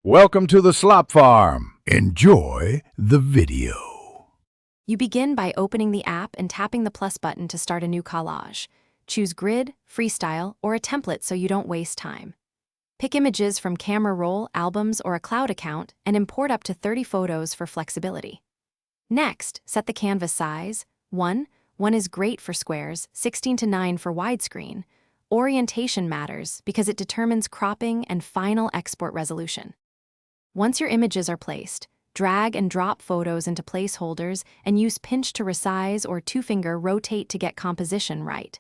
Welcome to the Slop Farm. Enjoy the video. You begin by opening the app and tapping the plus button to start a new collage. Choose grid, freestyle, or a template so you don't waste time. Pick images from camera roll, albums, or a cloud account and import up to 30 photos for flexibility. Next, set the canvas size. 1 is great for squares, 16:9 for widescreen. Orientation matters because it determines cropping and final export resolution. Once your images are placed, drag and drop photos into placeholders and use pinch to resize or two-finger rotate to get composition right.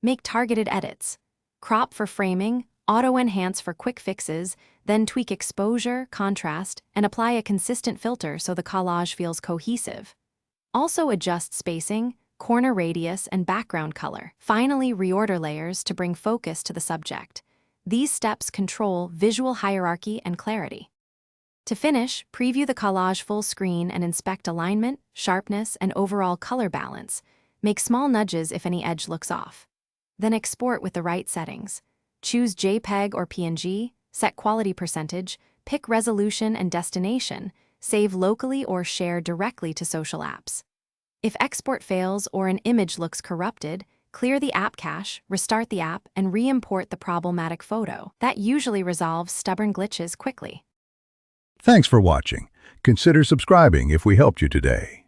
Make targeted edits. Crop for framing, auto-enhance for quick fixes, then tweak exposure, contrast, and apply a consistent filter so the collage feels cohesive. Also adjust spacing, corner radius, and background color. Finally, reorder layers to bring focus to the subject. These steps control visual hierarchy and clarity. To finish, preview the collage full screen and inspect alignment, sharpness, and overall color balance. Make small nudges if any edge looks off. Then export with the right settings. Choose JPEG or PNG, set quality percentage, pick resolution and destination, save locally or share directly to social apps. If export fails or an image looks corrupted, clear the app cache, restart the app, and re-import the problematic photo. That usually resolves stubborn glitches quickly. Thanks for watching. Consider subscribing if we helped you today.